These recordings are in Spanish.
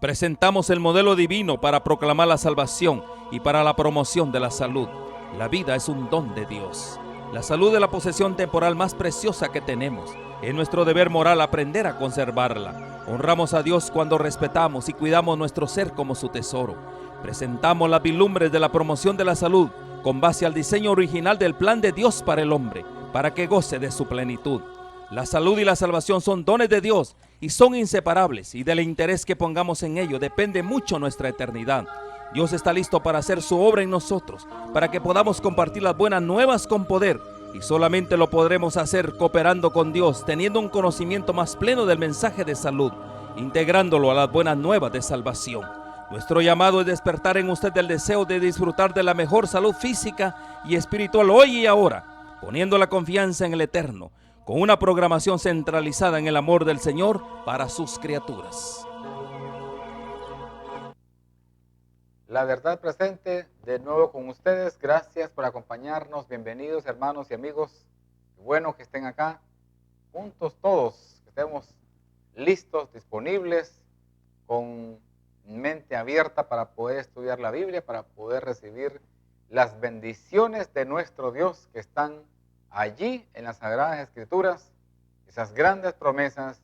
Presentamos el modelo divino para proclamar la salvación y para la promoción de la salud. La vida es un don de Dios. La salud es la posesión temporal más preciosa que tenemos. Es nuestro deber moral aprender a conservarla. Honramos a Dios cuando respetamos y cuidamos nuestro ser como su tesoro. Presentamos las vislumbres de la promoción de la salud con base al diseño original del plan de Dios para el hombre, para que goce de su plenitud. La salud y la salvación son dones de Dios y son inseparables, y del interés que pongamos en ello depende mucho nuestra eternidad. Dios está listo para hacer su obra en nosotros, para que podamos compartir las buenas nuevas con poder, y solamente lo podremos hacer cooperando con Dios, teniendo un conocimiento más pleno del mensaje de salud, integrándolo a las buenas nuevas de salvación. Nuestro llamado es despertar en usted el deseo de disfrutar de la mejor salud física y espiritual hoy y ahora, poniendo la confianza en el Eterno, con una programación centralizada en el amor del Señor para sus criaturas. La verdad presente, de nuevo con ustedes. Gracias por acompañarnos. Bienvenidos, hermanos y amigos. Qué bueno que estén acá, juntos todos, que estemos listos, disponibles, con mente abierta para poder estudiar la Biblia, para poder recibir las bendiciones de nuestro Dios que están allí en las Sagradas Escrituras, esas grandes promesas,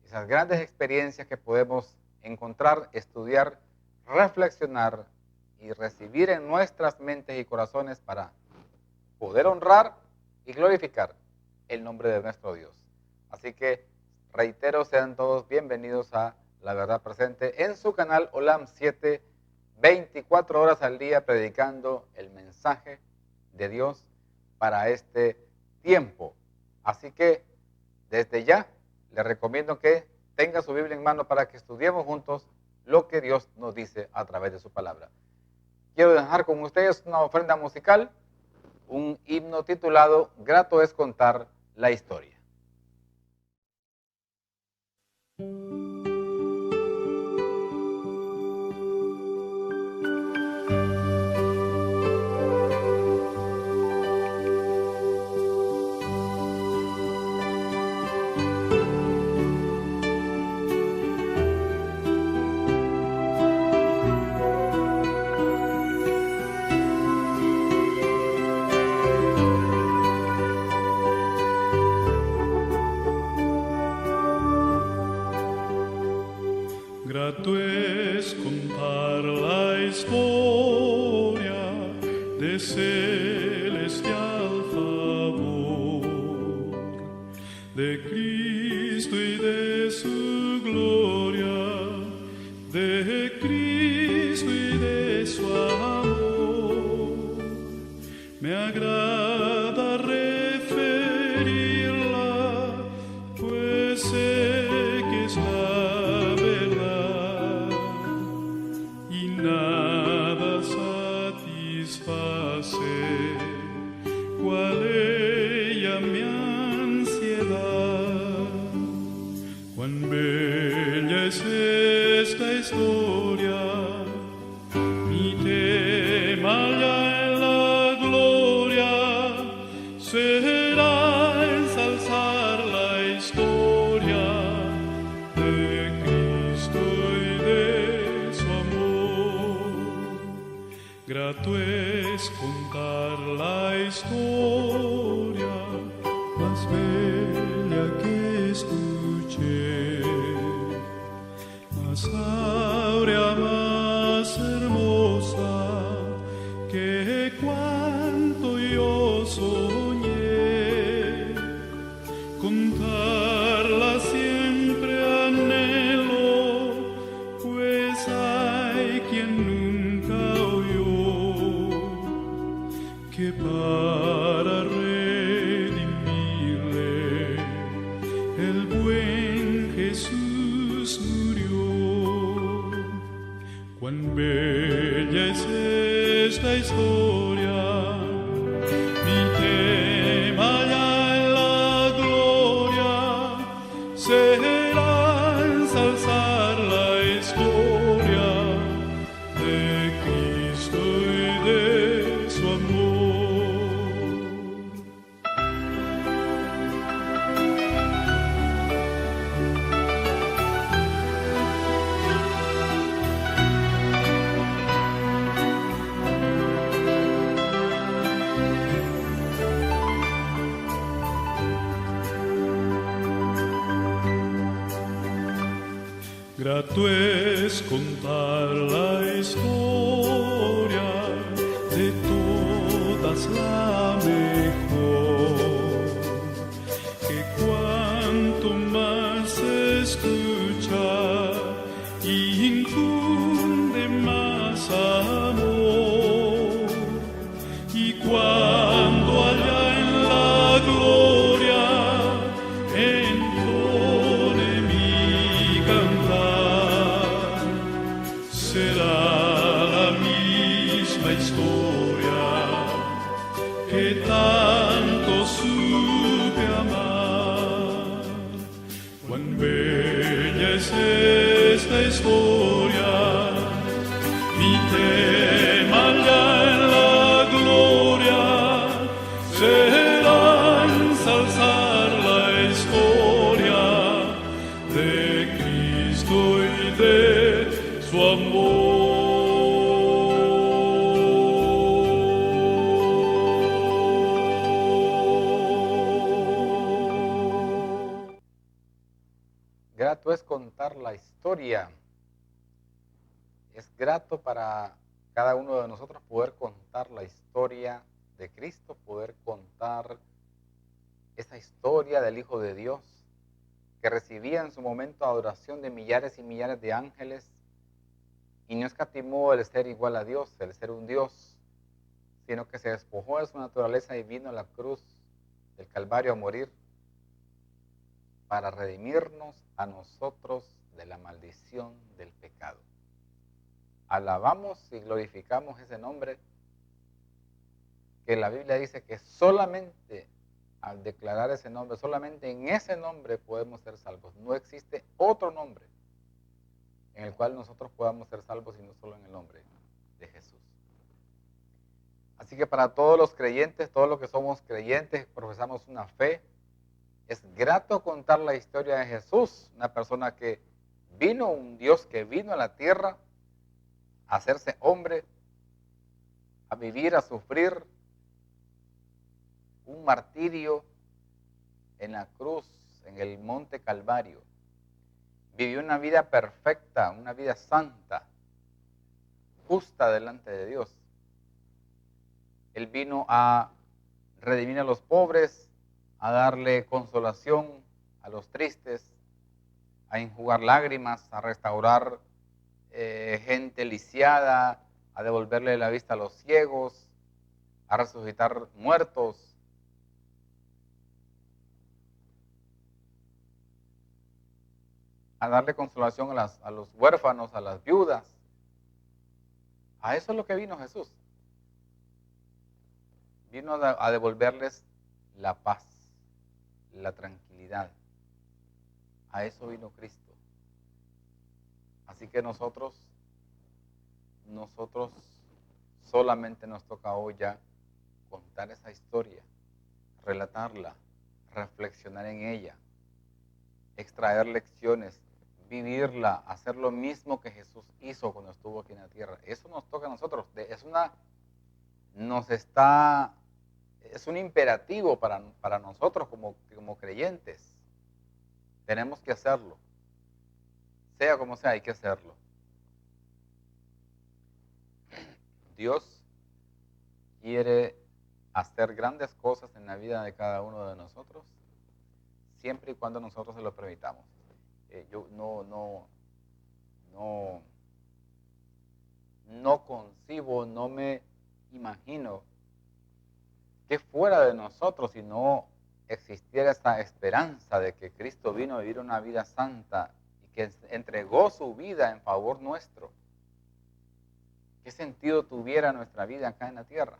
esas grandes experiencias que podemos encontrar, estudiar, reflexionar y recibir en nuestras mentes y corazones para poder honrar y glorificar el nombre de nuestro Dios. Así que reitero, sean todos bienvenidos a La Verdad Presente en su canal Olam 7, 24 horas al día predicando el mensaje de Dios para este tiempo. Así que desde ya les recomiendo que tenga su Biblia en mano para que estudiemos juntos lo que Dios nos dice a través de su palabra. Quiero dejar con ustedes una ofrenda musical, un himno titulado Grato es contar la historia. Grato es contar la historia de celestial favor, de Cristo y de su gloria, de Cristo y de su amor. Me agrada referirla, pues sé que es la verdad y nada satisface cual ella mi ansiedad. Cuán bella es esta historia, mi tema ya en la gloria será ensalzar la historia de Cristo y de su amor. Grato es contar la historia más bella que escuché, más áurea, más hermosa que cuanto yo soñé. Contarla siempre anhelo, pues hay quien nunca oyó que para redimirle el buen Jesús murió. Cuán bella es esta historia, mi tema ya en la gloria será ensalzar la historia de Cristo y de su amor. Grato es contar la historia, de todas la mejor, que cuanto más se escucha y infunde más amor, y cuando allá en la gloria entone mi cantar, será la misma historia que tanto supe amar. Cuán bella es esta historia, mi tema ya en la gloria será ensalzar la historia de Cristo y de su amor. Grato es contar la historia. Es grato para cada uno de nosotros poder contar la historia de Cristo, poder contar esa historia del Hijo de Dios, que recibía en su momento adoración de millares y millares de ángeles, y no escatimó el ser igual a Dios, el ser un Dios, sino que se despojó de su naturaleza y vino a la cruz del Calvario a morir para redimirnos a nosotros de la maldición del pecado. Alabamos y glorificamos ese nombre, que la Biblia dice que solamente al declarar ese nombre, solamente en ese nombre podemos ser salvos. No existe otro nombre en el cual nosotros podamos ser salvos, sino solo en el nombre de Jesús. Así que para todos los creyentes, todos los que somos creyentes, profesamos una fe, es grato contar la historia de Jesús, una persona que vino, un Dios que vino a la tierra a hacerse hombre, a vivir, a sufrir un martirio en la cruz, en el monte Calvario. Vivió una vida perfecta, una vida santa, justa delante de Dios. Él vino a redimir a los pobres, a darle consolación a los tristes, a enjugar lágrimas, a restaurar gente lisiada, a devolverle la vista a los ciegos, a resucitar muertos. A darle consolación a los huérfanos, a las viudas. A eso es lo que vino Jesús. Vino a devolverles la paz, la tranquilidad. A eso vino Cristo. Así que nosotros solamente nos toca hoy ya contar esa historia, relatarla, reflexionar en ella, extraer lecciones, vivirla, hacer lo mismo que Jesús hizo cuando estuvo aquí en la tierra. Eso nos toca a nosotros. Es un imperativo para nosotros como creyentes. Tenemos que hacerlo. Sea como sea, hay que hacerlo. Dios quiere hacer grandes cosas en la vida de cada uno de nosotros, siempre y cuando nosotros se lo permitamos. Yo no concibo, no me imagino que fuera de nosotros, si no existiera esta esperanza de que Cristo vino a vivir una vida santa y que entregó su vida en favor nuestro, ¿qué sentido tuviera nuestra vida acá en la tierra?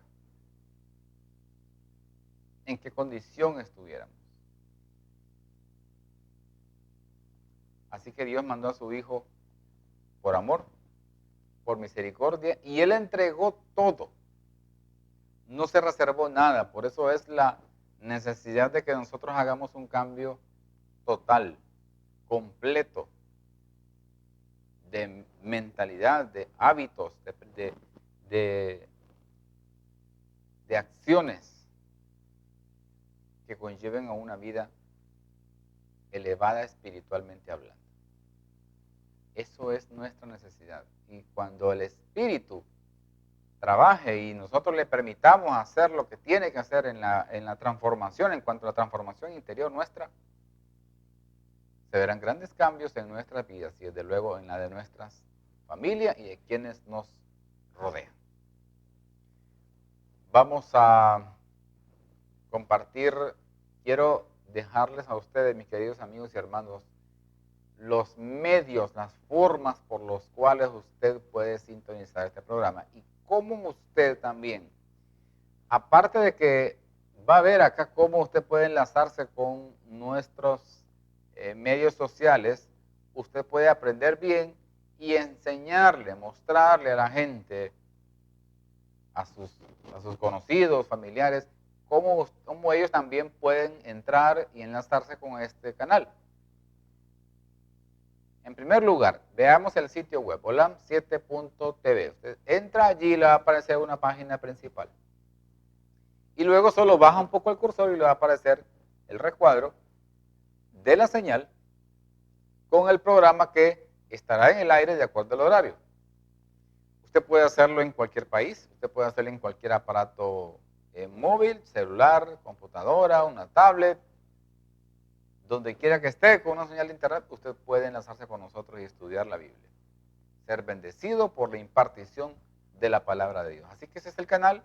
¿En qué condición estuviéramos? Así que Dios mandó a su Hijo por amor, por misericordia, y Él entregó todo. No se reservó nada. Por eso es la necesidad de que nosotros hagamos un cambio total, completo, de mentalidad, de hábitos, de acciones que conlleven a una vida elevada espiritualmente hablando. Eso es nuestra necesidad. Y cuando el Espíritu trabaje y nosotros le permitamos hacer lo que tiene que hacer en la transformación, en cuanto a la transformación interior nuestra, se verán grandes cambios en nuestras vidas y desde luego en la de nuestras familias y de quienes nos rodean. Vamos a compartir, quiero dejarles a ustedes, mis queridos amigos y hermanos, los medios, las formas por los cuales usted puede sintonizar este programa y cómo usted también, aparte de que va a ver acá cómo usted puede enlazarse con nuestros medios sociales, usted puede aprender bien y enseñarle, mostrarle a la gente, a sus conocidos, familiares, cómo ellos también pueden entrar y enlazarse con este canal. En primer lugar, veamos el sitio web, olam7.tv. Usted entra allí y le va a aparecer una página principal. Y luego solo baja un poco el cursor y le va a aparecer el recuadro de la señal con el programa que estará en el aire de acuerdo al horario. Usted puede hacerlo en cualquier país, usted puede hacerlo en cualquier aparato móvil, celular, computadora, una tablet. Donde quiera que esté con una señal de internet, usted puede enlazarse con nosotros y estudiar la Biblia. Ser bendecido por la impartición de la palabra de Dios. Así que ese es el canal,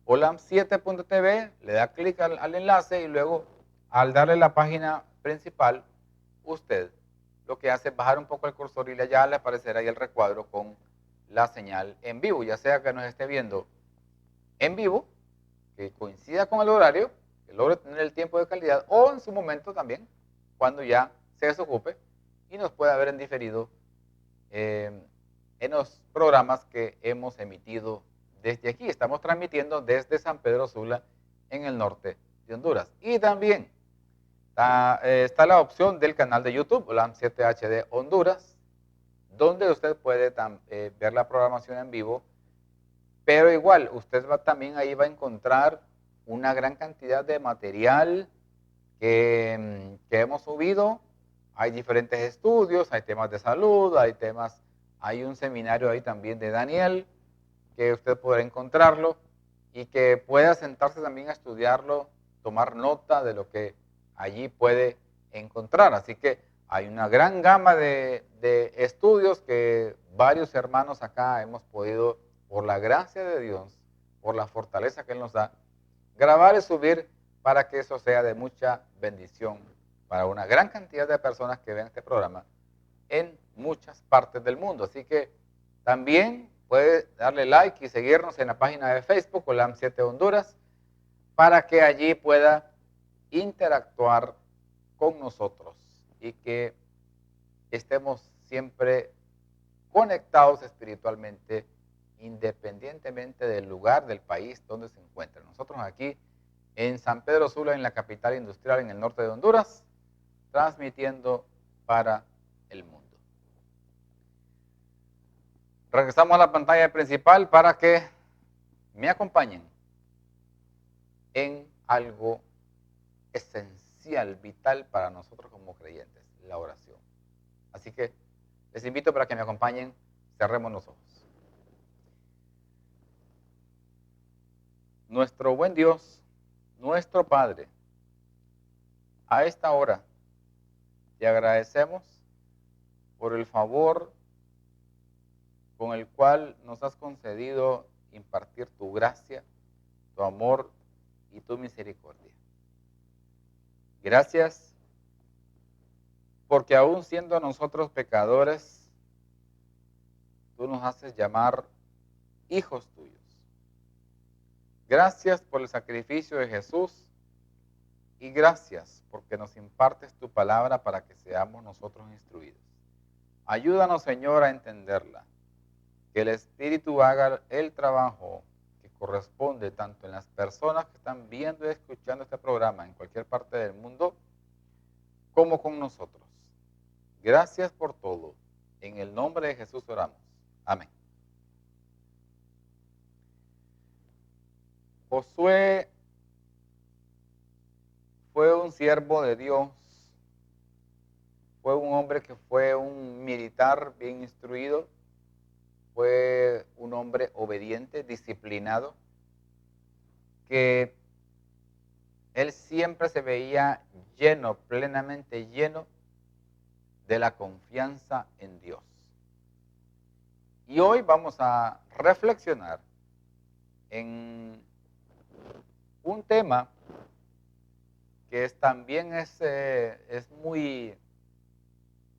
olam7.tv, le da clic al enlace y luego al darle la página principal, usted lo que hace es bajar un poco el cursor y ya le aparecerá ahí el recuadro con la señal en vivo, ya sea que nos esté viendo en vivo, que coincida con el horario, que logre tener el tiempo de calidad, o en su momento también, cuando ya se desocupe y nos pueda ver en diferido en los programas que hemos emitido desde aquí. Estamos transmitiendo desde San Pedro Sula, en el norte de Honduras. Y también está la opción del canal de YouTube, OLAM7HD Honduras, donde usted puede ver la programación en vivo. Pero igual, usted también ahí va a encontrar una gran cantidad de material que hemos subido. Hay diferentes estudios, hay temas de salud, hay un seminario ahí también de Daniel, que usted podrá encontrarlo y que pueda sentarse también a estudiarlo, tomar nota de lo que allí puede encontrar. Así que hay una gran gama de estudios que varios hermanos acá hemos podido, por la gracia de Dios, por la fortaleza que Él nos da, grabar y subir para que eso sea de mucha bendición para una gran cantidad de personas que ven este programa en muchas partes del mundo. Así que también puede darle like y seguirnos en la página de Facebook, OLAM7 Honduras, para que allí pueda interactuar con nosotros y que estemos siempre conectados espiritualmente, independientemente del lugar, del país donde se encuentren. Nosotros aquí en San Pedro Sula, en la capital industrial en el norte de Honduras, transmitiendo para el mundo. Regresamos a la pantalla principal para que me acompañen en algo esencial, vital para nosotros como creyentes, la oración. Así que les invito para que me acompañen, cerremos los ojos. Nuestro buen Dios, nuestro Padre, a esta hora te agradecemos por el favor con el cual nos has concedido impartir tu gracia, tu amor y tu misericordia. Gracias porque aún siendo nosotros pecadores, tú nos haces llamar hijos tuyos. Gracias por el sacrificio de Jesús y gracias porque nos impartes tu palabra para que seamos nosotros instruidos. Ayúdanos, Señor, a entenderla. Que el Espíritu haga el trabajo que corresponde tanto en las personas que están viendo y escuchando este programa en cualquier parte del mundo, como con nosotros. Gracias por todo. En el nombre de Jesús oramos. Amén. Josué fue un siervo de Dios, fue un hombre que fue un militar bien instruido, fue un hombre obediente, disciplinado, que él siempre se veía lleno, plenamente lleno de la confianza en Dios. Y hoy vamos a reflexionar en un tema que también es muy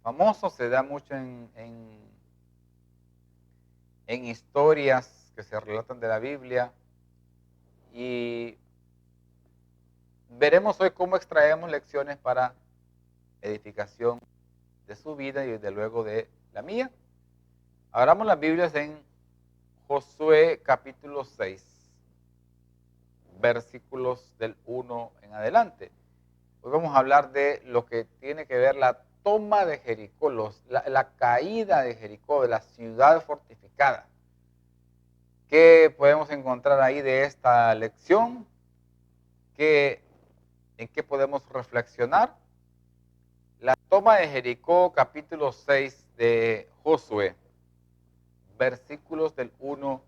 famoso, se da mucho en historias que se relatan de la Biblia, y veremos hoy cómo extraemos lecciones para edificación de su vida y desde luego de la mía. Abramos las Biblias en Josué capítulo 6, versículos del 1 en adelante. Hoy vamos a hablar de lo que tiene que ver la toma de Jericó, la caída de Jericó, de la ciudad fortificada. ¿Qué podemos encontrar ahí de esta lección? ¿En qué podemos reflexionar? La toma de Jericó, capítulo 6 de Josué, versículos del 1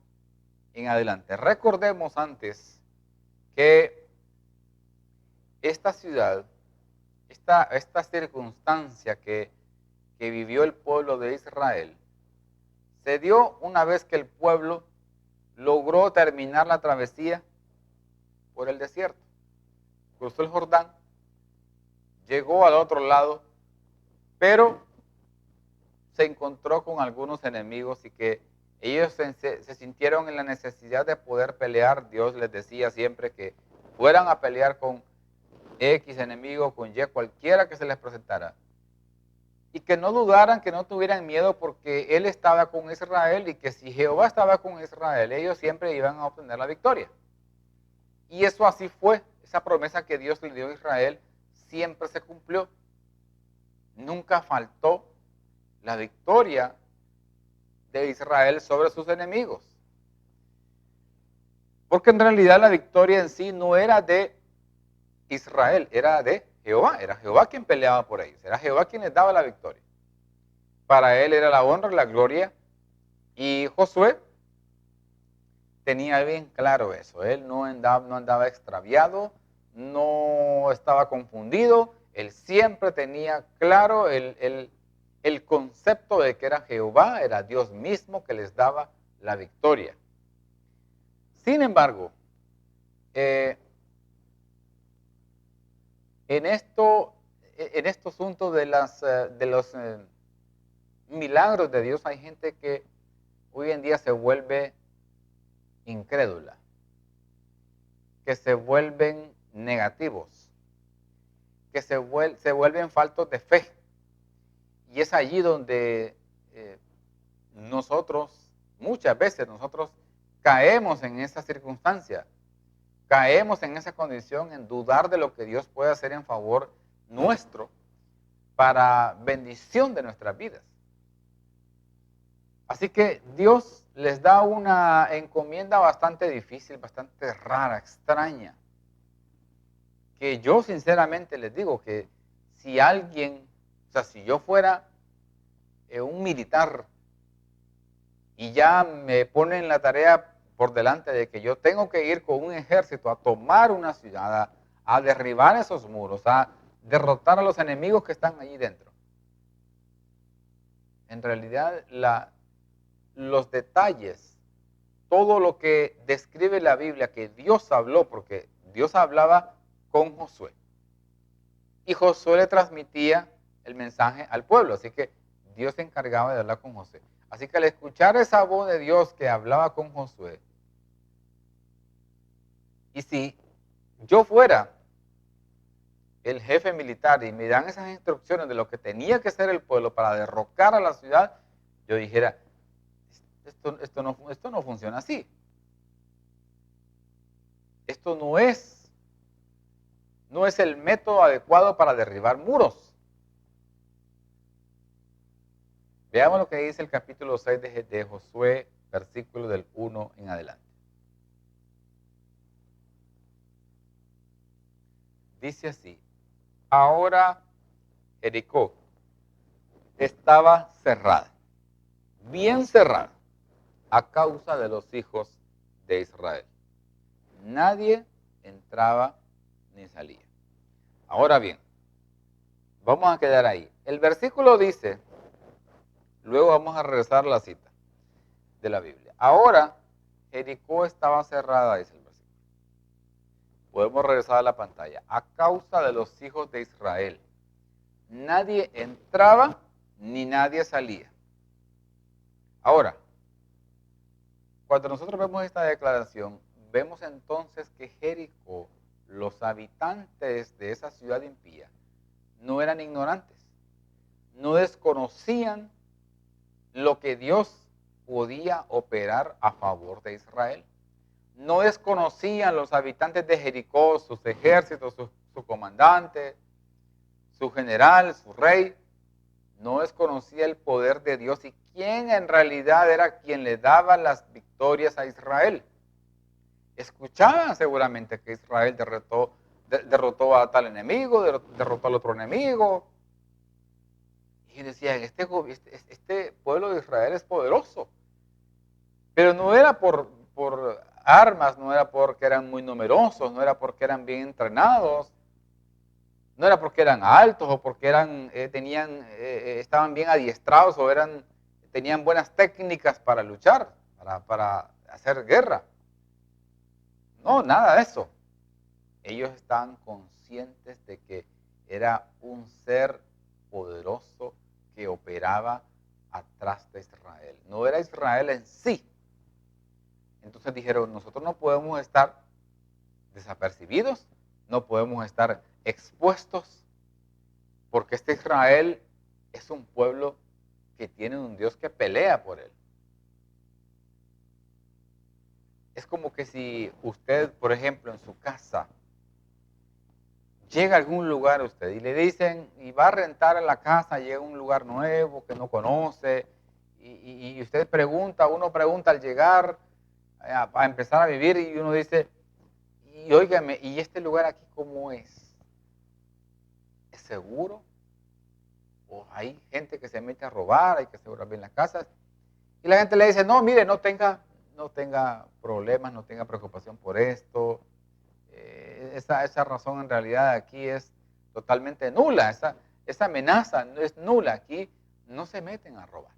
en adelante. Recordemos antes que esta ciudad, esta circunstancia que vivió el pueblo de Israel, se dio una vez que el pueblo logró terminar la travesía por el desierto. Cruzó el Jordán, llegó al otro lado, pero se encontró con algunos enemigos y que ellos se sintieron en la necesidad de poder pelear. Dios les decía siempre que fueran a pelear con X enemigo, con Y, cualquiera que se les presentara. Y que no dudaran, que no tuvieran miedo, porque Él estaba con Israel y que si Jehová estaba con Israel, ellos siempre iban a obtener la victoria. Y eso así fue. Esa promesa que Dios le dio a Israel siempre se cumplió. Nunca faltó la victoria de Israel sobre sus enemigos. Porque en realidad la victoria en sí no era de Israel, era de Jehová. Era Jehová quien peleaba por ellos. Era Jehová quien les daba la victoria. Para él era la honra y la gloria. Y Josué tenía bien claro eso. Él no andaba extraviado, no estaba confundido. Él siempre tenía claro el concepto de que era Jehová, era Dios mismo que les daba la victoria. Sin embargo, en este asunto de los milagros de Dios, hay gente que hoy en día se vuelve incrédula, que se vuelven negativos, que se vuelven faltos de fe. Y es allí donde muchas veces nosotros caemos en esa circunstancia, caemos en esa condición, en dudar de lo que Dios puede hacer en favor nuestro para bendición de nuestras vidas. Así que Dios les da una encomienda bastante difícil, bastante rara, extraña, que yo sinceramente les digo que si yo fuera un militar y ya me ponen la tarea por delante de que yo tengo que ir con un ejército a tomar una ciudad, a derribar esos muros, a derrotar a los enemigos que están allí dentro. En realidad, los detalles, todo lo que describe la Biblia que Dios habló, porque Dios hablaba con Josué, y Josué le transmitía el mensaje al pueblo, así que Dios se encargaba de hablar con Josué. Así que al escuchar esa voz de Dios que hablaba con Josué, y si yo fuera el jefe militar y me dan esas instrucciones de lo que tenía que hacer el pueblo para derrocar a la ciudad, yo dijera, esto no funciona así. Esto no es el método adecuado para derribar muros. Veamos lo que dice el capítulo 6 de Josué, versículo del 1 en adelante. Dice así: ahora Jericó estaba cerrada, bien cerrada, a causa de los hijos de Israel. Nadie entraba ni salía. Ahora bien, vamos a quedar ahí. El versículo dice, luego vamos a regresar a la cita de la Biblia. Ahora, Jericó estaba cerrada, dice el versículo. Podemos regresar a la pantalla. A causa de los hijos de Israel. Nadie entraba ni nadie salía. Ahora, cuando nosotros vemos esta declaración, vemos entonces que Jericó, los habitantes de esa ciudad impía, no eran ignorantes, no desconocían lo que Dios podía operar a favor de Israel. No desconocían los habitantes de Jericó, sus ejércitos, su comandante, su general, su rey. No desconocía el poder de Dios y quién en realidad era quien le daba las victorias a Israel. Escuchaban seguramente que Israel derrotó a tal enemigo, derrotó al otro enemigo. Y decían, este pueblo de Israel es poderoso. Pero no era por armas, no era porque eran muy numerosos, no era porque eran bien entrenados, no era porque eran altos o porque estaban bien adiestrados o tenían buenas técnicas para luchar, para hacer guerra. No, nada de eso. Ellos estaban conscientes de que era un ser poderoso que operaba atrás de Israel. No era Israel en sí. Entonces dijeron, nosotros no podemos estar desapercibidos, no podemos estar expuestos, porque este Israel es un pueblo que tiene un Dios que pelea por él. Es como que si usted, por ejemplo, en su casa, llega a algún lugar usted y le dicen, y va a rentar en la casa, llega a un lugar nuevo que no conoce, y usted uno pregunta al llegar a empezar a vivir, y uno dice, y óigame, ¿y este lugar aquí cómo es? ¿Es seguro? ¿O hay gente que se mete a robar, hay que asegurar bien las casas? Y la gente le dice, no, mire, no tenga problemas, no tenga preocupación por esto. Esa razón en realidad aquí es totalmente nula. Esa amenaza no es nula. Aquí no se meten a robar.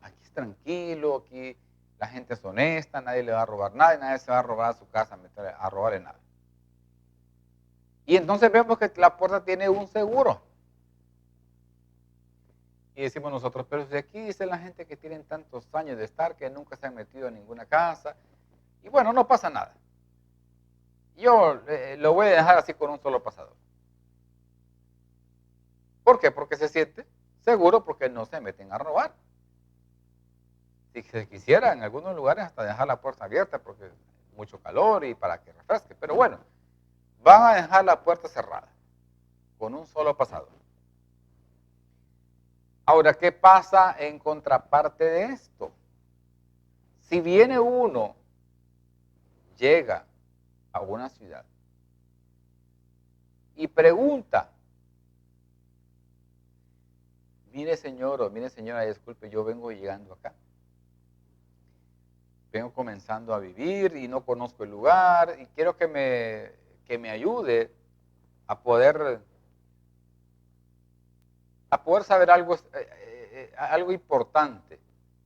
Aquí es tranquilo, aquí la gente es honesta, nadie le va a robar nada y nadie se va a robar a su casa, a robarle nada. Y entonces vemos que la puerta tiene un seguro. Y decimos nosotros, pero si aquí dice la gente que tienen tantos años de estar, que nunca se han metido en ninguna casa, y bueno, no pasa nada. Yo lo voy a dejar así con un solo pasador. ¿Por qué? Porque se siente seguro, porque no se meten a robar. Si se quisiera en algunos lugares hasta dejar la puerta abierta, porque mucho calor y para que refresque. Pero bueno, van a dejar la puerta cerrada, con un solo pasador. Ahora, ¿qué pasa en contraparte de esto? Si viene uno, llega a una ciudad y pregunta, mire señor o mire señora, disculpe, yo vengo llegando acá. Vengo comenzando a vivir y no conozco el lugar y quiero que me ayude a poder saber algo importante.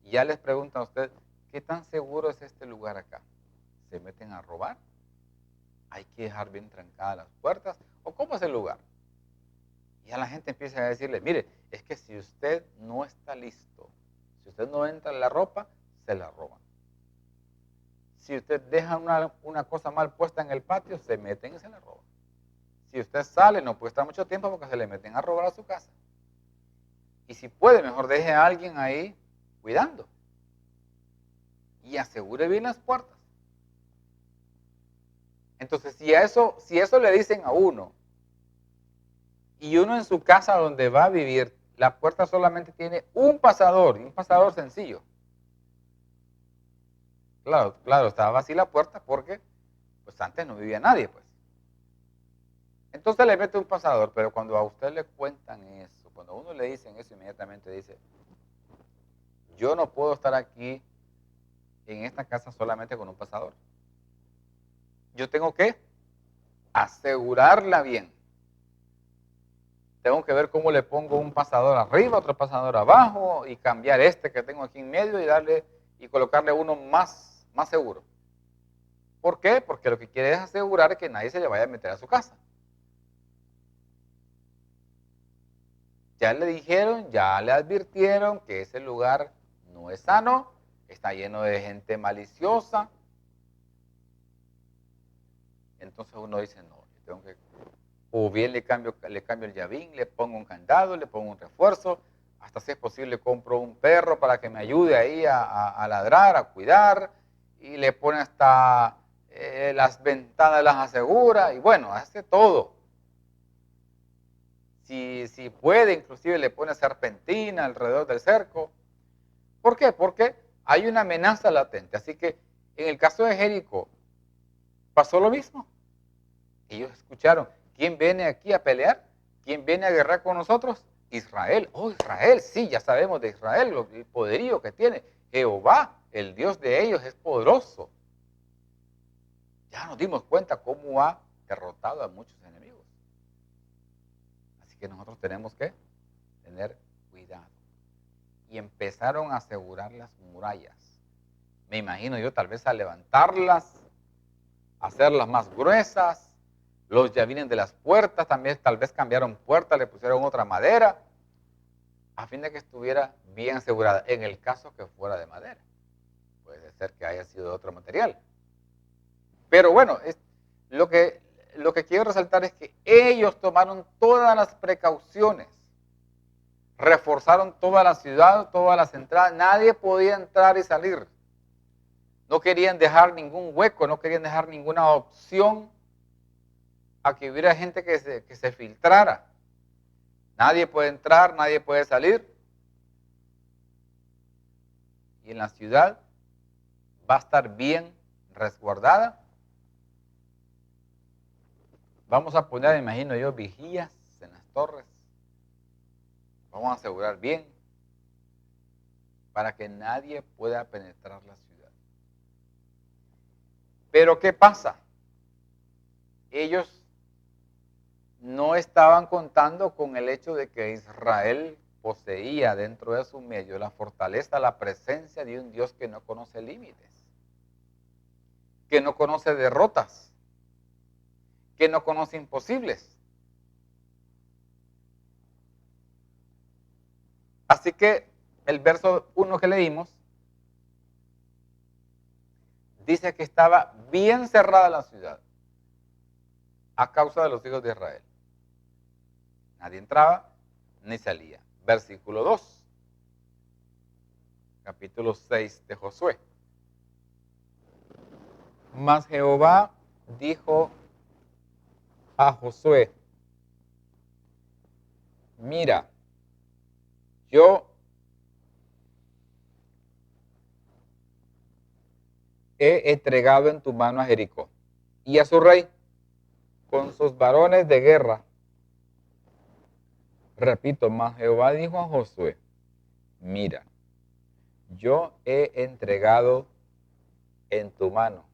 Y ya les preguntan a usted, ¿qué tan seguro es este lugar acá? ¿Se meten a robar? ¿Hay que dejar bien trancadas las puertas? ¿O cómo es el lugar? Y ya la gente empieza a decirle, mire, es que si usted no está listo, si usted no entra en la ropa, se la roban. Si usted deja una cosa mal puesta en el patio, se meten y se la roban. Si usted sale, no puede estar mucho tiempo porque se le meten a robar a su casa. Y si puede, mejor deje a alguien ahí cuidando. Y asegure bien las puertas. Entonces, si eso le dicen a uno, y uno en su casa donde va a vivir, la puerta solamente tiene un pasador, y un pasador sencillo. Claro, estaba así la puerta porque pues antes no vivía nadie, pues. Entonces le mete un pasador, pero cuando a usted le cuentan eso, cuando a uno le dicen eso, inmediatamente dice, yo no puedo estar aquí en esta casa solamente con un pasador. Yo tengo que asegurarla bien. Tengo que ver cómo le pongo un pasador arriba, otro pasador abajo, y cambiar este que tengo aquí en medio y colocarle uno más seguro. ¿Por qué? Porque lo que quiere es asegurar que nadie se le vaya a meter a su casa. Ya le dijeron, ya le advirtieron que ese lugar no es sano, está lleno de gente maliciosa. Entonces uno dice, no, yo tengo que, o bien le cambio el llavín, le pongo un candado, le pongo un refuerzo, hasta si es posible compro un perro para que me ayude ahí a ladrar, a cuidar, y le pone hasta las ventanas, las asegura, y bueno, hace todo. Si puede, inclusive le pone serpentina alrededor del cerco. ¿Por qué? Porque hay una amenaza latente. Así que en el caso de Jericó pasó lo mismo. Ellos escucharon, ¿quién viene aquí a pelear? ¿Quién viene a guerrear con nosotros? Israel. Oh, Israel, sí, ya sabemos de Israel, el poderío que tiene. Jehová, el Dios de ellos, es poderoso. Ya nos dimos cuenta cómo ha derrotado a muchos enemigos. Así que nosotros tenemos que tener cuidado. Y empezaron a asegurar las murallas. Me imagino yo tal vez a levantarlas, a hacerlas más gruesas. Los llavines de las puertas también tal vez cambiaron puertas, le pusieron otra madera, a fin de que estuviera bien asegurada, en el caso que fuera de madera. Puede ser que haya sido de otro material. Pero bueno, lo que quiero resaltar es que ellos tomaron todas las precauciones, reforzaron toda la ciudad, todas las entradas, nadie podía entrar y salir. No querían dejar ningún hueco, no querían dejar ninguna opción a que hubiera gente que se filtrara. Nadie puede entrar, nadie puede salir. Y en la ciudad va a estar bien resguardada. Vamos a poner, me imagino yo, vigías en las torres. Vamos a asegurar bien para que nadie pueda penetrar la ciudad. Pero ¿qué pasa? Ellos no estaban contando con el hecho de que Israel poseía dentro de su medio la fortaleza, la presencia de un Dios que no conoce límites, que no conoce derrotas, que no conoce imposibles. Así que el verso 1 que leímos dice que estaba bien cerrada la ciudad a causa de los hijos de Israel. Nadie entraba ni salía. Versículo 2, capítulo 6 de Josué. Mas Jehová dijo a Josué, mira, yo he entregado en tu mano a Jericó y a su rey con sus varones de guerra. Repito, mas Jehová dijo a Josué, mira, yo he entregado en tu mano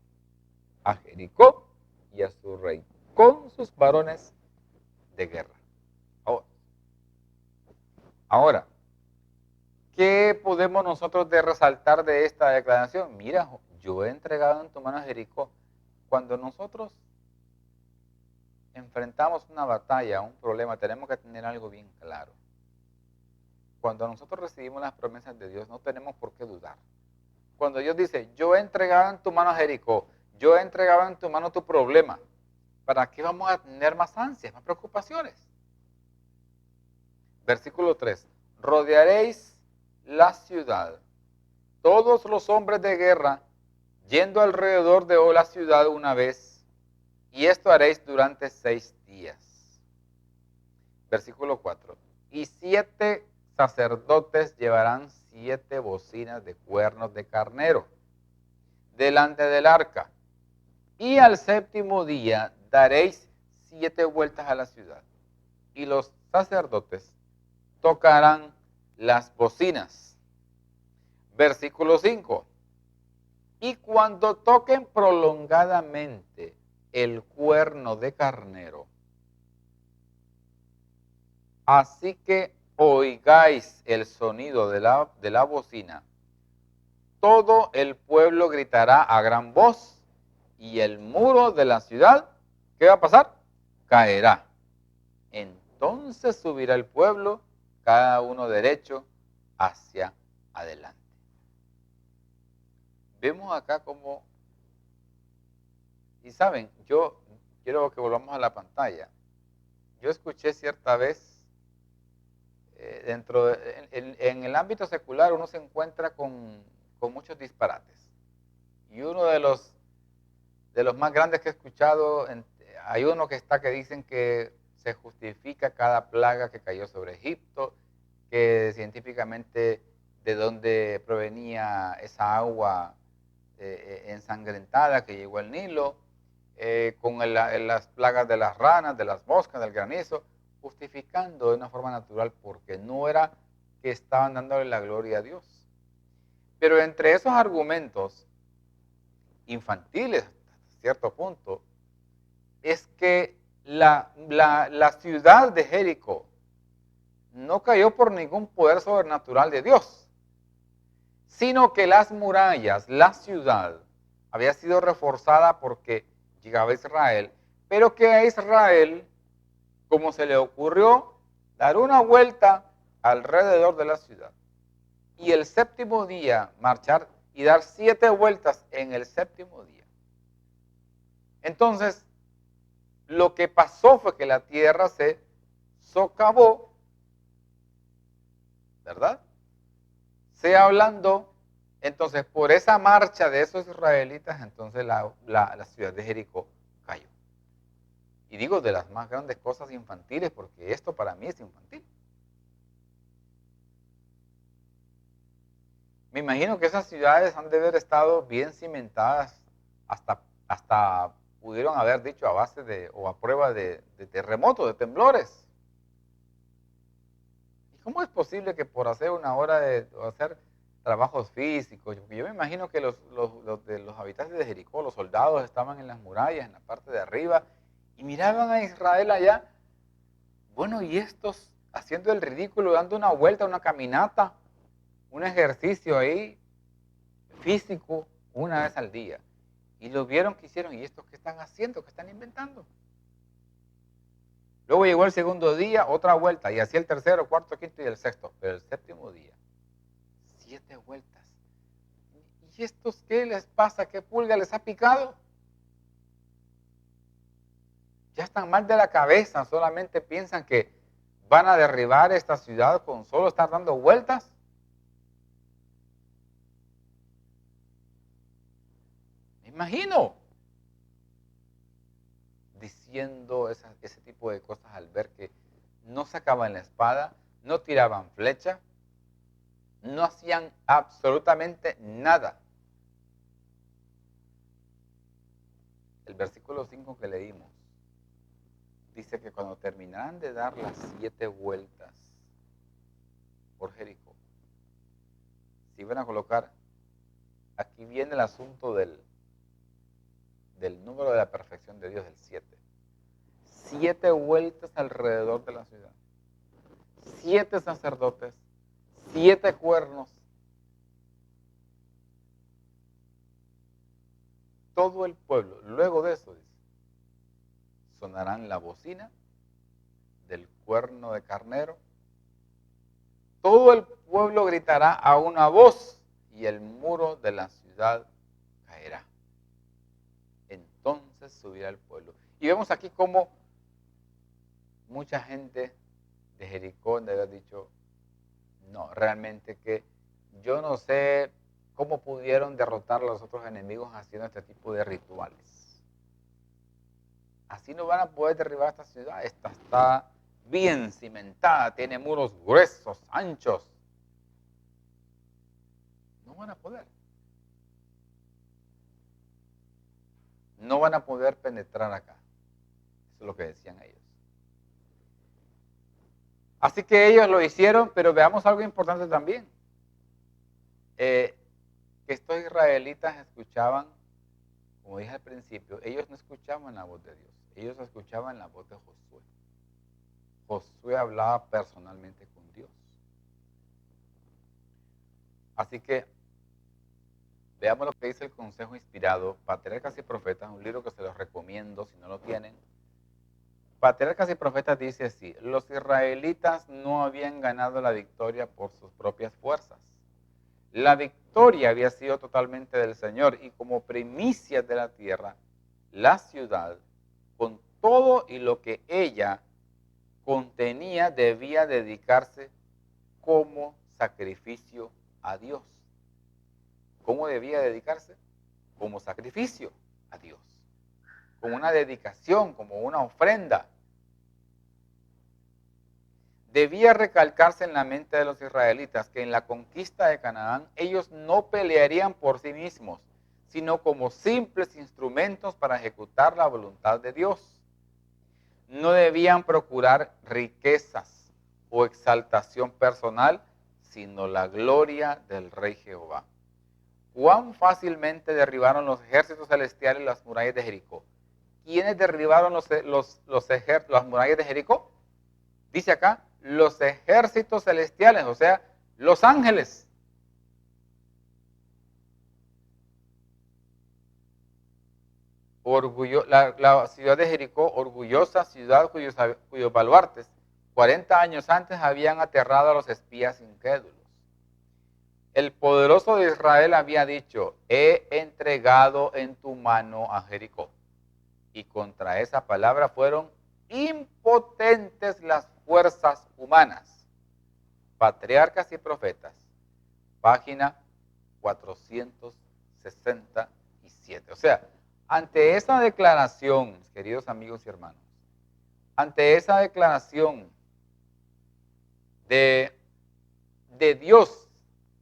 a Jericó y a su rey con sus varones de guerra. Ahora, ¿qué podemos nosotros resaltar de esta declaración? Mira, yo he entregado en tu mano a Jericó. Cuando nosotros enfrentamos una batalla, un problema, tenemos que tener algo bien claro. Cuando nosotros recibimos las promesas de Dios, no tenemos por qué dudar. Cuando Dios dice, yo he entregado en tu mano a Jericó, yo he entregado en tu mano tu problema, ¿para qué vamos a tener más ansias, más preocupaciones? Versículo 3, rodearéis la ciudad, todos los hombres de guerra, yendo alrededor de la ciudad una vez, y esto haréis durante 6 días. Versículo 4, y 7 sacerdotes llevarán 7 bocinas de cuernos de carnero delante del arca, y al 7º día daréis 7 vueltas a la ciudad, y los sacerdotes tocarán las bocinas. Versículo 5. Y cuando toquen prolongadamente el cuerno de carnero, así que oigáis el sonido de la bocina, todo el pueblo gritará a gran voz y el muro de la ciudad, ¿qué va a pasar? Caerá. Entonces subirá el pueblo, cada uno derecho hacia adelante. Vemos acá como, y saben, yo quiero que volvamos a la pantalla. Yo escuché cierta vez, en el ámbito secular uno se encuentra con muchos disparates. Y uno de los más grandes que he escuchado, hay uno que dicen que se justifica cada plaga que cayó sobre Egipto, que científicamente de dónde provenía esa agua ensangrentada que llegó al Nilo, con las plagas de las ranas, de las moscas, del granizo, justificando de una forma natural porque no era que estaban dándole la gloria a Dios. Pero entre esos argumentos infantiles, hasta cierto punto, es que la ciudad de Jericó no cayó por ningún poder sobrenatural de Dios, sino que las murallas, la ciudad, había sido reforzada porque llegaba Israel, pero que a Israel, como se le ocurrió, dar una vuelta alrededor de la ciudad, y el séptimo día marchar y dar 7 vueltas en el séptimo día. Entonces, lo que pasó fue que la tierra se socavó, ¿verdad? Se hablando, entonces por esa marcha de esos israelitas, entonces la ciudad de Jericó cayó. Y digo de las más grandes cosas infantiles, porque esto para mí es infantil. Me imagino que esas ciudades han de haber estado bien cimentadas, hasta pudieron haber dicho a base o a prueba de terremotos, de temblores. ¿Y cómo es posible que por hacer una hora o hacer trabajos físicos? Porque yo me imagino que los habitantes de Jericó, los soldados, estaban en las murallas, en la parte de arriba, y miraban a Israel allá. Bueno, y estos haciendo el ridículo, dando una vuelta, una caminata, un ejercicio ahí físico una vez al día. Y lo vieron que hicieron, ¿y estos qué están haciendo? ¿Qué están inventando? Luego llegó el segundo día, otra vuelta, y así el tercero, cuarto, quinto y el sexto. Pero el séptimo día, 7 vueltas. ¿Y estos qué les pasa? ¿Qué pulga les ha picado? Ya están mal de la cabeza, solamente piensan que van a derribar esta ciudad con solo estar dando vueltas. Me imagino diciendo ese tipo de cosas al ver que no sacaban la espada, no tiraban flecha, no hacían absolutamente nada. El versículo 5 que leímos dice que cuando terminaran de dar las 7 vueltas por Jericó, se iban a colocar, aquí viene el asunto del número de la perfección de Dios, el 7. 7 vueltas alrededor de la ciudad. 7 sacerdotes, 7 cuernos. Todo el pueblo, luego de eso, dice, sonarán la bocina del cuerno de carnero. Todo el pueblo gritará a una voz y el muro de la ciudad caerá. Entonces subirá el pueblo. Y vemos aquí cómo mucha gente de Jericó debe haber dicho, no, realmente que yo no sé cómo pudieron derrotar a los otros enemigos haciendo este tipo de rituales. Así no van a poder derribar esta ciudad. Esta está bien cimentada, tiene muros gruesos, anchos. No van a poder. No van a poder penetrar acá. Eso es lo que decían ellos. Así que ellos lo hicieron, pero veamos algo importante también. Que estos israelitas escuchaban, como dije al principio, ellos no escuchaban la voz de Dios, ellos escuchaban la voz de Josué. Josué hablaba personalmente con Dios. Así que veamos lo que dice el Consejo Inspirado, Patriarcas y Profetas, un libro que se los recomiendo si no lo tienen. Patriarcas y Profetas dice así: los israelitas no habían ganado la victoria por sus propias fuerzas. La victoria había sido totalmente del Señor, y como primicias de la tierra, la ciudad, con todo y lo que ella contenía, debía dedicarse como sacrificio a Dios. ¿Cómo debía dedicarse? Como sacrificio a Dios, como una dedicación, como una ofrenda. Debía recalcarse en la mente de los israelitas que en la conquista de Canaán ellos no pelearían por sí mismos, sino como simples instrumentos para ejecutar la voluntad de Dios. No debían procurar riquezas o exaltación personal, sino la gloria del Rey Jehová. ¿Cuán fácilmente derribaron los ejércitos celestiales las murallas de Jericó? ¿Quiénes derribaron las murallas de Jericó? Dice acá, los ejércitos celestiales, o sea, los ángeles. La ciudad de Jericó, orgullosa ciudad cuyos baluartes 40 años antes habían aterrado a los espías incrédulos. El poderoso de Israel había dicho: he entregado en tu mano a Jericó. Y contra esa palabra fueron impotentes las fuerzas humanas. Patriarcas y Profetas, página 467. O sea, ante esa declaración, queridos amigos y hermanos, ante esa declaración de Dios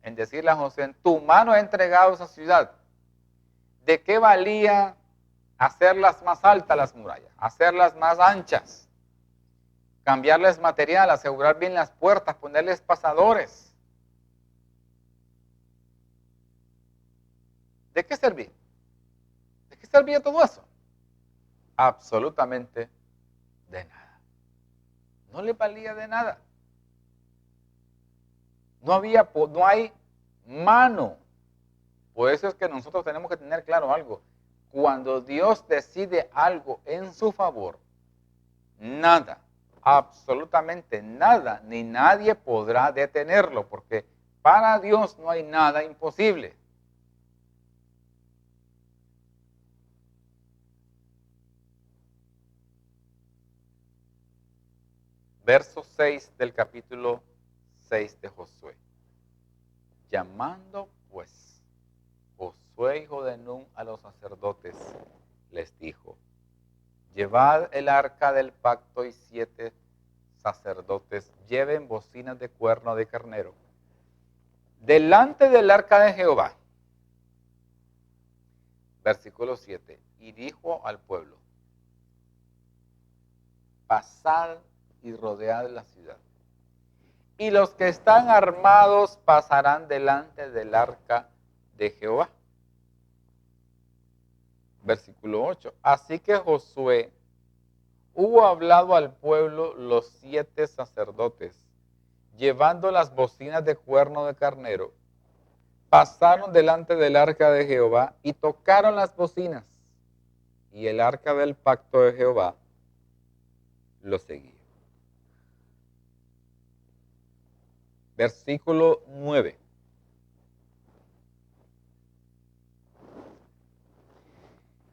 en decirle a José: en tu mano he entregado esa ciudad, ¿de qué valía hacerlas más altas las murallas, hacerlas más anchas, cambiarles material, asegurar bien las puertas, ponerles pasadores? ¿De qué servía? ¿De qué servía todo eso? Absolutamente de nada. No le valía de nada. No hay mano. Por eso es que nosotros tenemos que tener claro algo. Cuando Dios decide algo en su favor, nada, absolutamente nada, ni nadie podrá detenerlo, porque para Dios no hay nada imposible. Verso 6 del capítulo 6 de Josué. Llamando pues Josué, hijo de Nun, a los sacerdotes, les dijo: llevad el arca del pacto, y 7 sacerdotes lleven bocinas de cuerno de carnero delante del arca de Jehová. Versículo 7. Y dijo al pueblo: pasad y rodead la ciudad, y los que están armados pasarán delante del arca de Jehová. Versículo 8. Así que Josué hubo hablado al pueblo, los 7 sacerdotes, llevando las bocinas de cuerno de carnero, pasaron delante del arca de Jehová y tocaron las bocinas, y el arca del pacto de Jehová lo seguía. Versículo 9.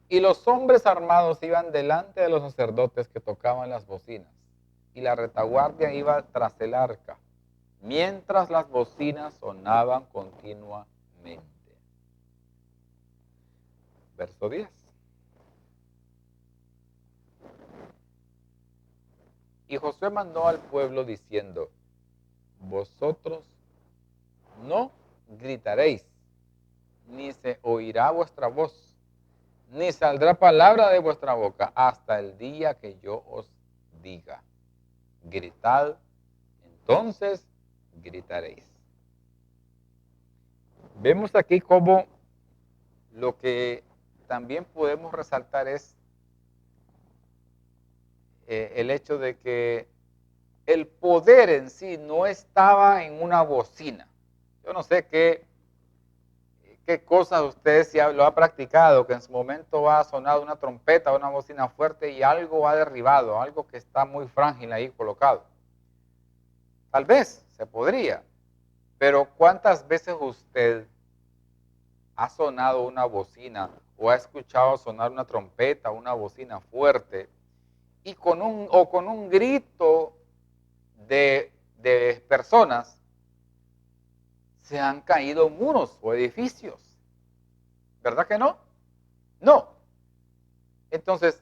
Y los hombres armados iban delante de los sacerdotes que tocaban las bocinas, y la retaguardia iba tras el arca, mientras las bocinas sonaban continuamente. Verso 10. Y Josué mandó al pueblo diciendo: vosotros no gritaréis, ni se oirá vuestra voz, ni saldrá palabra de vuestra boca hasta el día que yo os diga: gritad entonces gritaréis. Vemos aquí cómo lo que también podemos resaltar es el hecho de que el poder en sí no estaba en una bocina. Yo no sé qué cosas usted si lo ha practicado, que en su momento ha sonado una trompeta o una bocina fuerte y algo ha derribado, algo que está muy frágil ahí colocado. Tal vez se podría, pero ¿cuántas veces usted ha sonado una bocina o ha escuchado sonar una trompeta o una bocina fuerte y con un grito de personas se han caído muros o edificios? ¿Verdad que no? No. Entonces,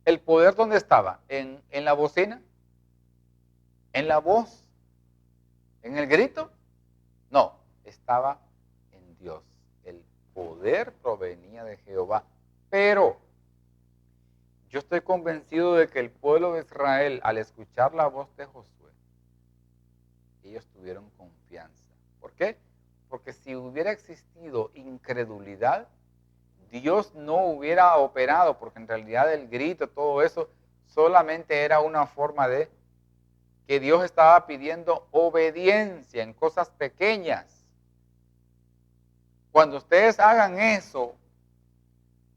¿el poder dónde estaba? ¿En la bocina? ¿En la voz? ¿En el grito? No, estaba en Dios. El poder provenía de Jehová. Pero yo estoy convencido de que el pueblo de Israel, al escuchar la voz de Josué, ellos tuvieron confianza. ¿Por qué? Porque si hubiera existido incredulidad, Dios no hubiera operado, porque en realidad el grito, todo eso, solamente era una forma de que Dios estaba pidiendo obediencia en cosas pequeñas. Cuando ustedes hagan eso,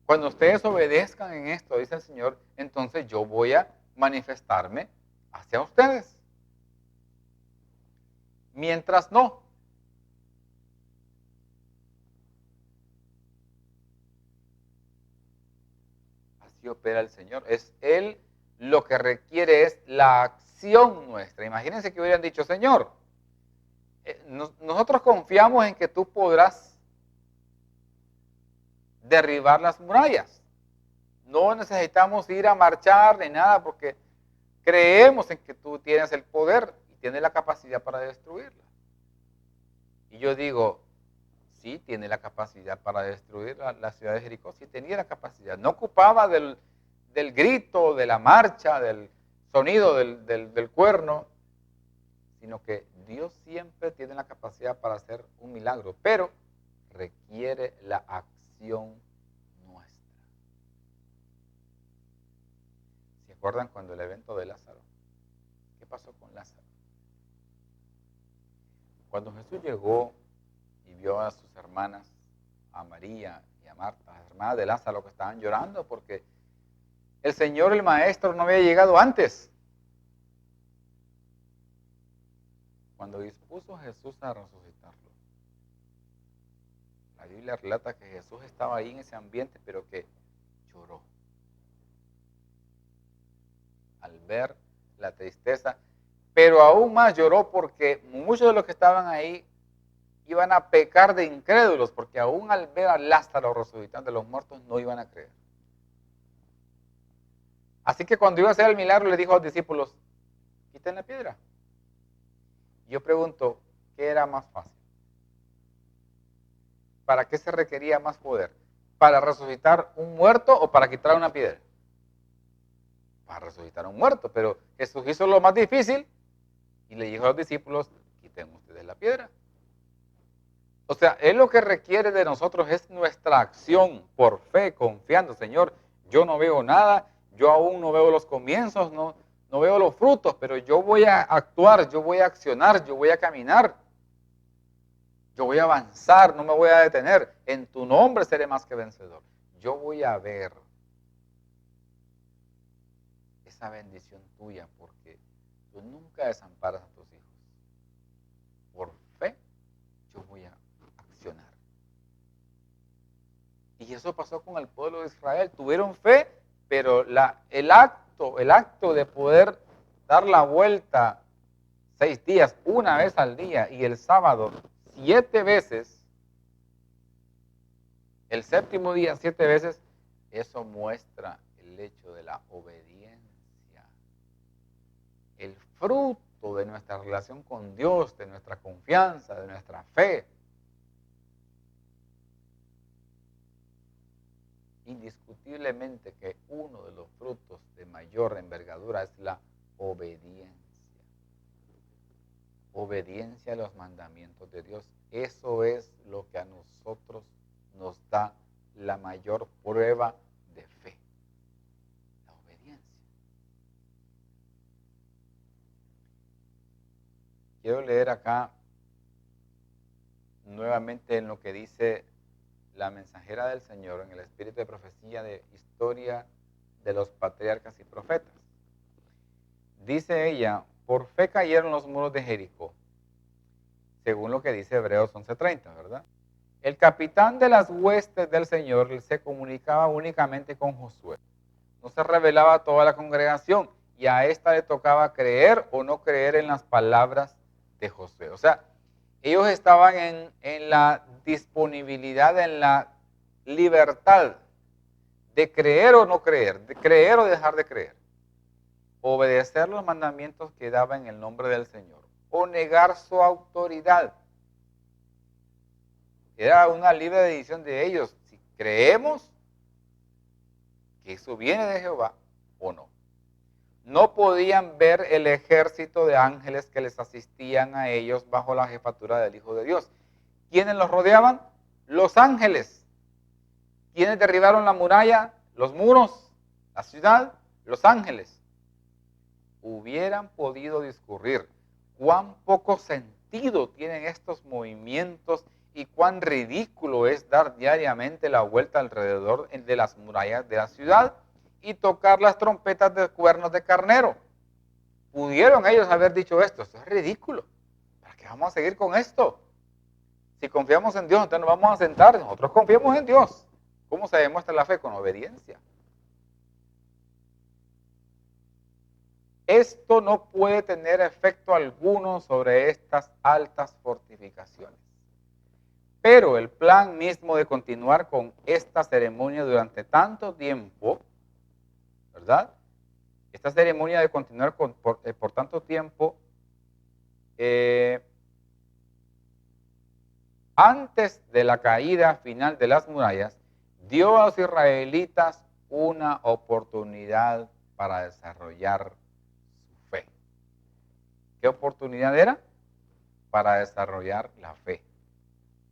cuando ustedes obedezcan en esto, dice el Señor, entonces yo voy a manifestarme hacia ustedes. Mientras no. Así opera el Señor. Es Él lo que requiere es la acción nuestra. Imagínense que hubieran dicho, Señor, nosotros confiamos en que tú podrás derribar las murallas. No necesitamos ir a marchar ni nada porque creemos en que tú tienes el poder y tienes la capacidad para destruirla. Y yo digo, sí, tiene la capacidad para destruir la ciudad de Jericó, sí tenía la capacidad. No ocupaba del grito, de la marcha, del sonido del cuerno, sino que Dios siempre tiene la capacidad para hacer un milagro, pero requiere la acción nuestra. ¿Se acuerdan cuando el evento de Lázaro? ¿Qué pasó con Lázaro? Cuando Jesús llegó y vio a sus hermanas, a María y a Marta, las hermanas de Lázaro que estaban llorando porque el Señor, el Maestro, no había llegado antes. Cuando dispuso Jesús a resucitarlo, la Biblia relata que Jesús estaba ahí en ese ambiente, pero que lloró. Al ver la tristeza, pero aún más lloró porque muchos de los que estaban ahí iban a pecar de incrédulos, porque aún al ver a Lázaro resucitando de los muertos no iban a creer. Así que cuando iba a hacer el milagro le dijo a los discípulos, quiten la piedra. Yo pregunto, ¿qué era más fácil? ¿Para qué se requería más poder? ¿Para resucitar un muerto o para quitar una piedra? Para resucitar un muerto, pero Jesús hizo lo más difícil y le dijo a los discípulos, quiten ustedes la piedra. O sea, Él lo que requiere de nosotros es nuestra acción por fe, confiando, Señor, yo no veo nada, yo aún no veo los comienzos, no veo los frutos, pero yo voy a actuar, yo voy a accionar, yo voy a caminar, yo voy a avanzar, no me voy a detener. En tu nombre seré más que vencedor. Yo voy a ver esa bendición tuya porque tú nunca desamparas a tus hijos. Por fe, yo voy a accionar. Y eso pasó con el pueblo de Israel. Tuvieron fe, pero el acto de poder dar la vuelta 6 días, una vez al día, y el sábado 7 veces, el séptimo día 7 veces, eso muestra el hecho de la obediencia. El fruto de nuestra relación con Dios, de nuestra confianza, de nuestra fe. Indiscutiblemente que uno de los frutos de mayor envergadura es la obediencia. obediencia a los mandamientos de Dios. Eso es lo que a nosotros nos da la mayor prueba de fe, la obediencia. Quiero leer acá nuevamente en lo que dice la mensajera del Señor en el espíritu de profecía de historia de los patriarcas y profetas. Dice ella, por fe cayeron los muros de Jericó, según lo que dice Hebreos 11:30, ¿verdad? El capitán de las huestes del Señor se comunicaba únicamente con Josué. No se revelaba a toda la congregación y a esta le tocaba creer o no creer en las palabras de Josué. O sea, ellos estaban en la disponibilidad, en la libertad de creer o no creer, de creer o dejar de creer, obedecer los mandamientos que daba en el nombre del Señor o negar su autoridad. Era una libre decisión de ellos, si creemos que eso viene de Jehová o no. No podían ver el ejército de ángeles que les asistían a ellos bajo la jefatura del Hijo de Dios. ¿Quiénes los rodeaban? Los ángeles. ¿Quiénes derribaron la muralla, los muros, la ciudad? Los ángeles. Hubieran podido discurrir cuán poco sentido tienen estos movimientos y cuán ridículo es dar diariamente la vuelta alrededor de las murallas de la ciudad y tocar las trompetas de cuernos de carnero. Pudieron ellos haber dicho esto es ridículo. ¿Para qué vamos a seguir con esto? Si confiamos en Dios, entonces nos vamos a sentar. Nosotros confiamos en Dios. ¿Cómo se demuestra la fe? Con obediencia. Esto no puede tener efecto alguno sobre estas altas fortificaciones. Pero el plan mismo de continuar con esta ceremonia durante tanto tiempo, ¿verdad? Esta ceremonia de continuar por tanto tiempo, antes de la caída final de las murallas, dio a los israelitas una oportunidad para desarrollar su fe. ¿Qué oportunidad era? Para desarrollar la fe.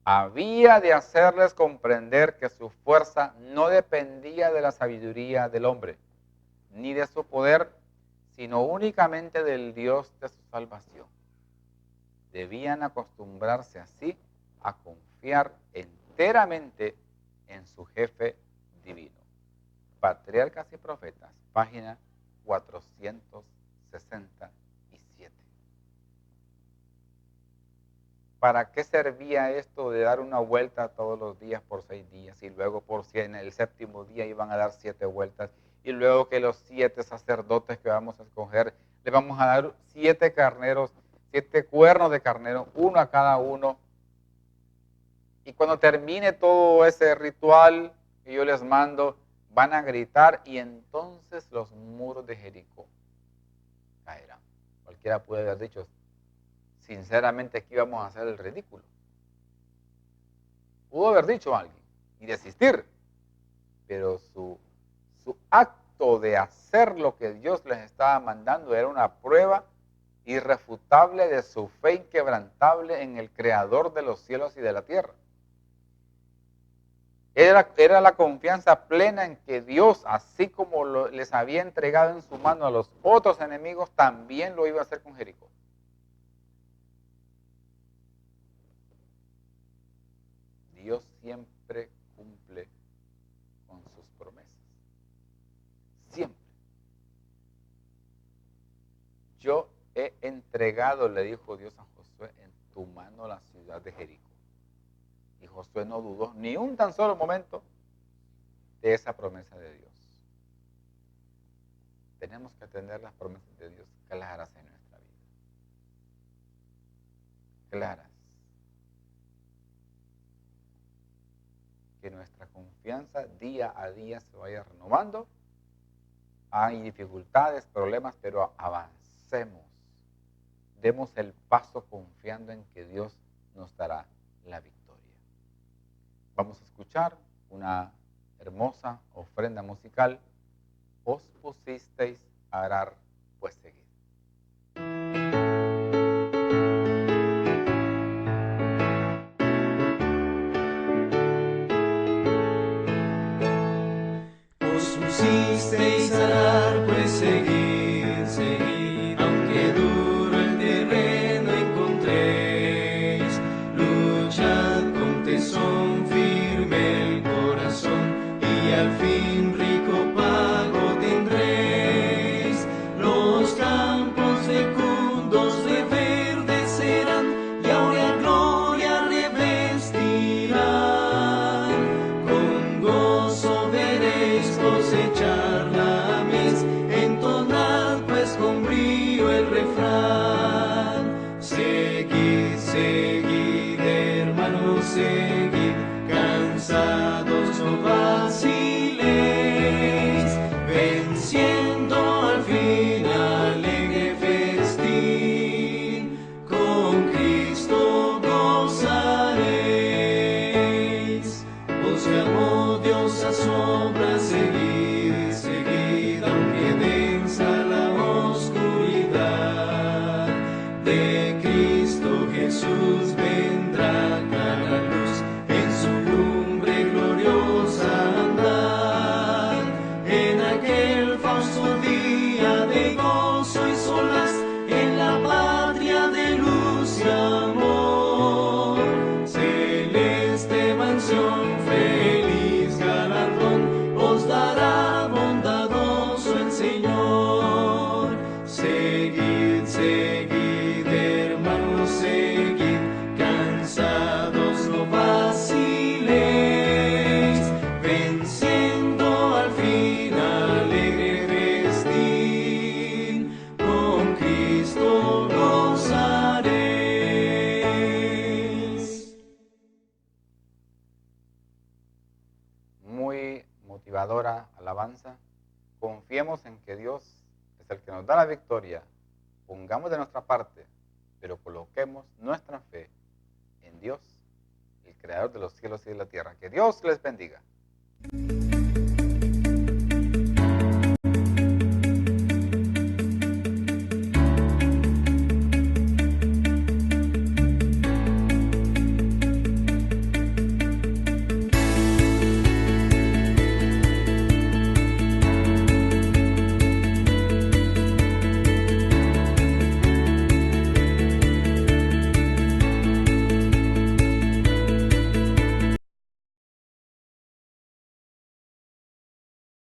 Había de hacerles comprender que su fuerza no dependía de la sabiduría del hombre, ni de su poder, sino únicamente del Dios de su salvación. Debían acostumbrarse así a confiar enteramente en su jefe divino. Patriarcas y Profetas, página 467. ¿Para qué servía esto de dar una vuelta todos los días por 6 días y luego en el séptimo día iban a dar 7 vueltas y luego que los 7 sacerdotes que vamos a escoger le vamos a dar 7 carneros, 7 cuernos de carnero, uno a cada uno? Y cuando termine todo ese ritual que yo les mando, van a gritar y entonces los muros de Jericó caerán. Cualquiera puede haber dicho, sinceramente aquí vamos a hacer el ridículo. Pudo haber dicho alguien y desistir, pero su acto de hacer lo que Dios les estaba mandando era una prueba irrefutable de su fe inquebrantable en el Creador de los cielos y de la tierra. Era la confianza plena en que Dios, así como les había entregado en su mano a los otros enemigos, también lo iba a hacer con Jericó. Dios siempre cumple con sus promesas. Siempre. Yo he entregado, le dijo Dios a Josué, en tu mano la ciudad de Jericó. Y Josué no dudó ni un tan solo momento de esa promesa de Dios. Tenemos que tener las promesas de Dios claras en nuestra vida. Claras. Que nuestra confianza día a día se vaya renovando. Hay dificultades, problemas, pero avancemos. Demos el paso confiando en que Dios nos dará la victoria. Vamos a escuchar una hermosa ofrenda musical. Os pusisteis a arar, pues seguid. y al fin rico pago tendréis. Los campos fecundos reverdecerán y áurea gloria revestirán. Con gozo veréis cosechar la mies, entonad pues con brío el refrán. Seguid, seguid, hermanos, seguid, cansados no vaciléis, venciendo al fin alegre festín, con Cristo gozaréis. Os llamó Dios a su obra, seguid, seguid, aunque densa la oscuridad. De Cristo Jesús vendrá clara luz, en su lumbre gloriosa andad. En aquel fausto día de gozo y solaz, en la patria de luz y amor, celeste mansión, feliz galardón, os dará bondadoso el Señor. Seguid, seguid, hermanos, seguid, cansados no vaciléis, venciendo al fin alegre festín, con Cristo gozaréis. Muy motivadora alabanza. Confiemos en que Dios es el que nos da la victoria. Pongamos de nuestra parte, pero coloquemos nuestra fe en Dios, el creador de los cielos y de la tierra. Que Dios les bendiga.